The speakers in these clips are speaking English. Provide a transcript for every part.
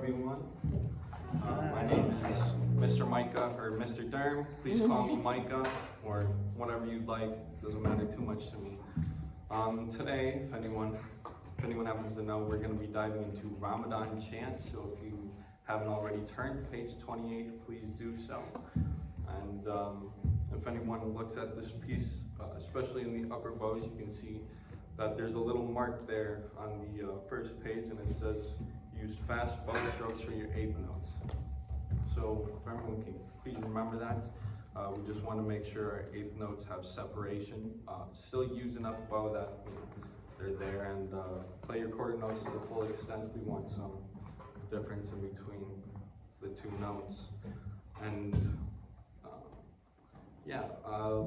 everyone. My name is Mr. Micah, or Mr. Derm. Please call me Micah, or whatever you'd like. Doesn't matter too much to me. Today, if anyone happens to know, we're going to be diving into Ramadan chants. So if you haven't already turned to page 28, please do so. And if anyone looks at this piece, especially in the upper bows, you can see that there's a little mark there on the first page, and it says use fast bow strokes for your eighth notes. So if everyone can please remember that. We just want to make sure our eighth notes have separation. Still use enough bow that they're there, and play your quarter notes to the full extent. We want some difference in between the two notes. And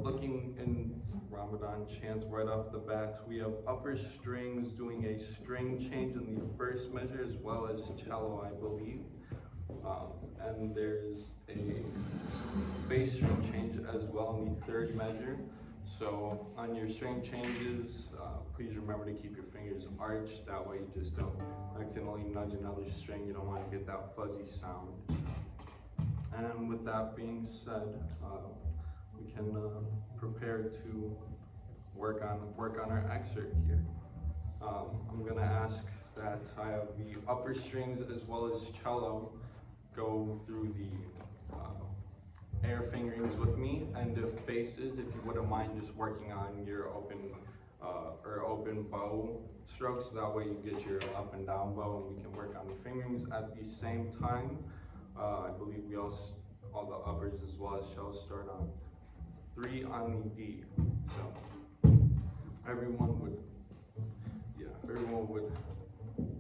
looking in Ramadan chants right off the bat, we have upper strings doing a string change in the first measure, as well as cello, I believe. And there's a bass string change as well in the third measure. So on your string changes, please remember to keep your fingers arched. That way you just don't accidentally nudge another string. You don't want to get that fuzzy sound. And with that being said, we can prepare to work on our excerpt here. I'm gonna ask that I have the upper strings as well as cello go through the air fingerings with me, and if basses, if you wouldn't mind just working on your open bow strokes, that way you get your up and down bow, and we can work on the fingerings at the same time. I believe we all the uppers as well as cello start on 3 on the D. So if everyone would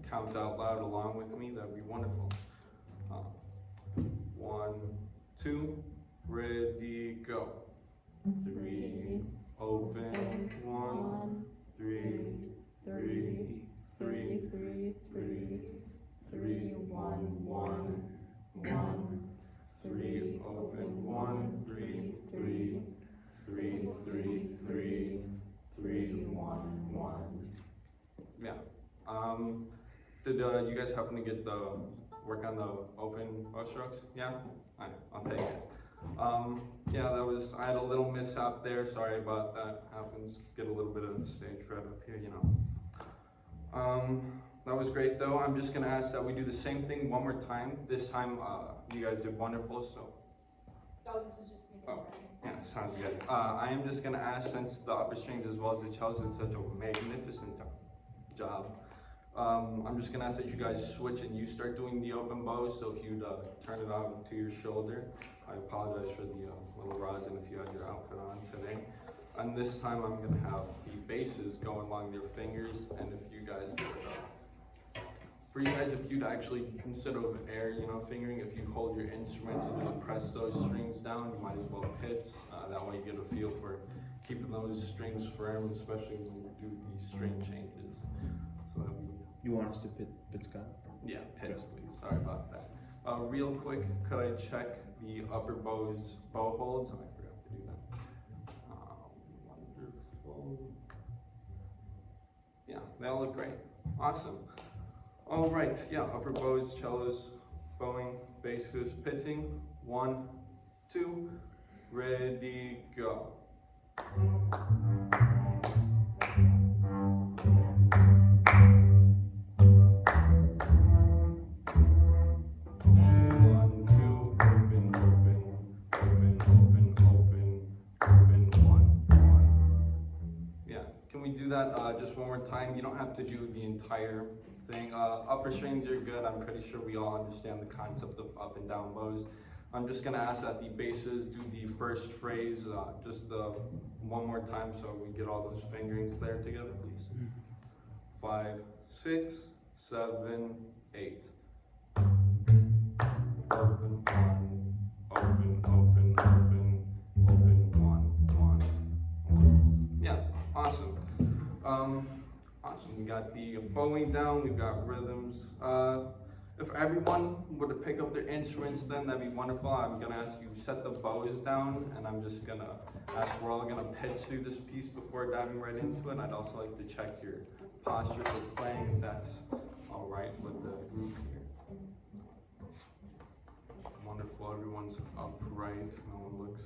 count out loud along with me, that'd be wonderful. 1, 2, ready, go. 3, open, 1, 3, 3, 3, 3, 1, 1, 1, 3, open, 1, 3, 3, 3, 3, 3, 3, 1, 1. Yeah. Did you guys happen to get the work on the open bow strokes? Yeah? I'll take it. I had a little mishap there. Sorry about that. Happens. Get a little bit of stage fright up here, That was great though. I'm just gonna ask that we do the same thing one more time. This time, you guys did wonderful, so. Oh, this is just me. Oh, yeah, sounds good. I am just gonna ask, since the upper strings as well as the cellos did such a magnificent job, I'm just gonna ask that you guys switch and you start doing the open bows. So if you'd turn it on to your shoulder. I apologize for the little rosin if you had your outfit on today. And this time I'm gonna have the basses go along their fingers, and if you guys would, if you'd actually, instead of air, fingering, if you hold your instruments and just press those strings down, you might as well pit. That way you get a feel for keeping those strings firm, especially when you do the string changes. So you want us to pit Scott? Yeah, pits, please. Sorry about that. Real quick, could I check the upper bow holds? I forgot to do that. Wonderful. Yeah, they all look great. Awesome. All right, upper bows, cellos, bowing, basses, pitching. 1, 2, ready, go. Just one more time. You don't have to do the entire thing. Upper strings are good. I'm pretty sure we all understand the concept of up and down bows. I'm just gonna ask that the basses do the first phrase just one more time, so we get all those fingerings there together, please. 5, 6, 7, 8. Open, 1, open, open, open, open, 1, 1. Yeah, awesome. Awesome. We got the bowing down, we've got rhythms. If everyone were to pick up their instruments, then that'd be wonderful. I'm gonna ask you set the bows down, and I'm just gonna ask, we're all gonna pitch through this piece before diving right into it. I'd also like to check your posture for playing, if that's all right with the group here. everyone's upright. No one looks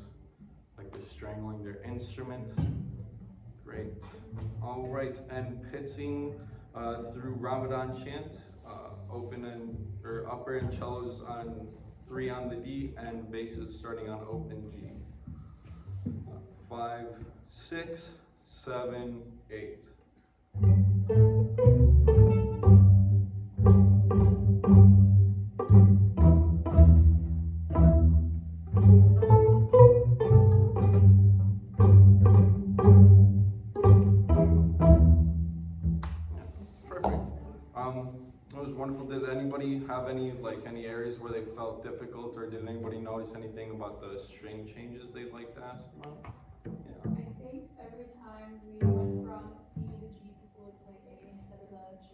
like they're strangling their instrument. Great. All right, and pitching through Ramadan chant, open or upper and cellos on 3 on the D, and basses starting on open G. 5, 6, 7, 8. It was wonderful. Did anybody have any areas where they felt difficult, or did anybody notice anything about the string changes they'd like to ask about? Yeah. I think every time we went from B to G, people would play A instead of the G.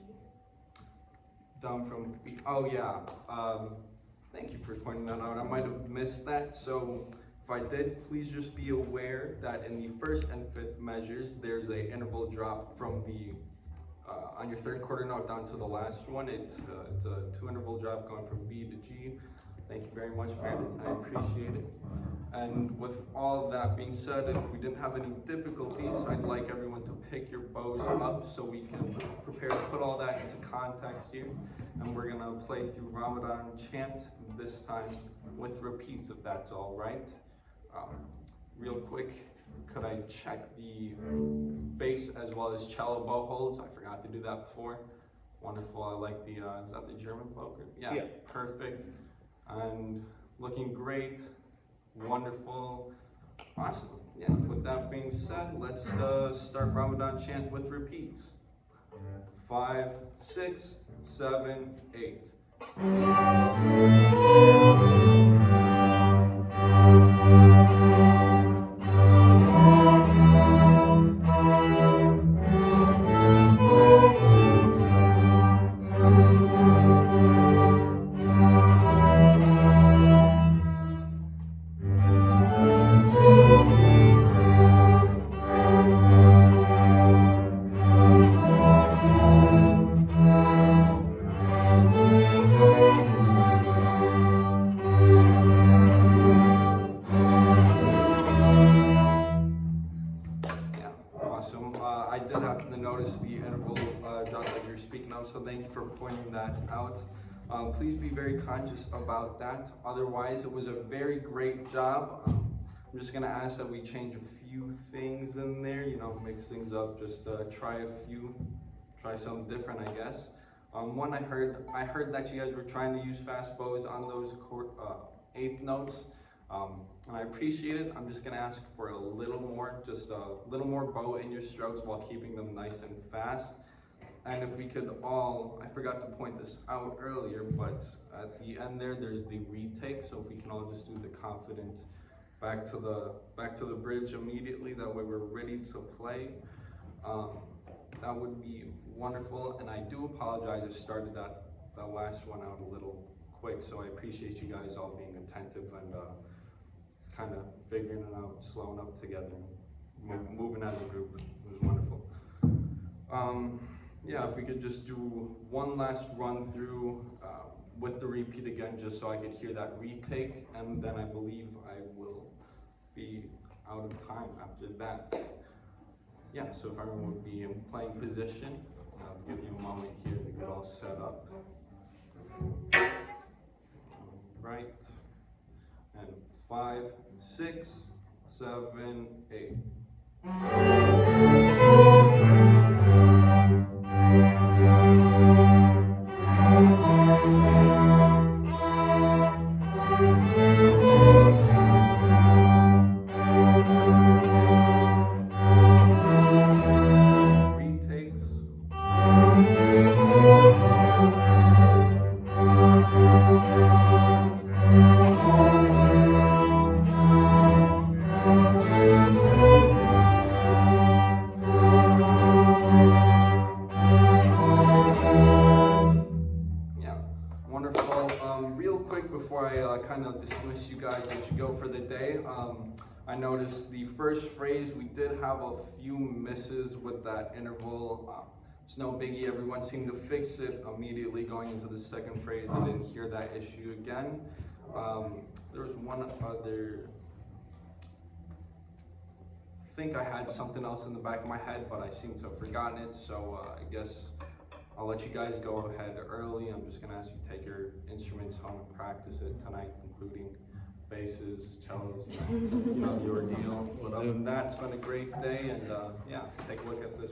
Down from B. Oh yeah. Thank you for pointing that out. I might have missed that. So if I did, please just be aware that in the first and fifth measures, there's a interval drop from the on your third quarter note down to the last one. It's a 2 interval drop going from B to G. Thank you very much, Meredith. I appreciate it. And with all of that being said, if we didn't have any difficulties, I'd like everyone to pick your bows up so we can prepare to put all that into context here. And we're gonna play through Ramadan chant this time with repeats, if that's all right. Real quick, could I check the bass as well as cello bow holds? I forgot to do that before. Wonderful. I like the, is that the German bow grip? Yeah, perfect. And looking great. Wonderful. Awesome. Yeah, with that being said, let's start Ramadan chant with repeats. 5, 6, 7, 8. I did happen to notice the interval drop that you're speaking of, so thank you for pointing that out. Please be very conscious about that. Otherwise, it was a very great job. I'm just gonna ask that we change a few things in there, mix things up, just try something different, I guess. One, I heard that you guys were trying to use fast bows on those eighth notes. And I appreciate it. I'm just gonna ask for a little more, just a little more bow in your strokes while keeping them nice and fast. And if we could all, I forgot to point this out earlier, but at the end there's the retake. So if we can all just do the confident back to the bridge immediately, that way we're ready to play. That would be wonderful. And I do apologize, I started that last one out a little quick, so I appreciate you guys all being attentive and kind of figuring it out, slowing up together, moving as a group. It was wonderful. Yeah, if we could just do one last run through with the repeat again, just so I could hear that retake, and then I believe I will be out of time after that. Yeah, so if everyone would be in playing position, I'll give you a moment here to get all set up. Right, and 5, 6, 7, 8. Real quick before I kind of dismiss you guys, let you go for the day, I noticed the first phrase, we did have a few misses with that interval. It's no biggie, everyone seemed to fix it immediately going into the second phrase. I didn't hear that issue again. There was one other, I think I had something else in the back of my head, but I seem to have forgotten it, so I guess I'll let you guys go ahead early. I'm just gonna ask you to take your instruments home and practice it tonight, including basses, cellos, you know, the ordeal. But other than that, it's been a great day, and yeah, take a look at this.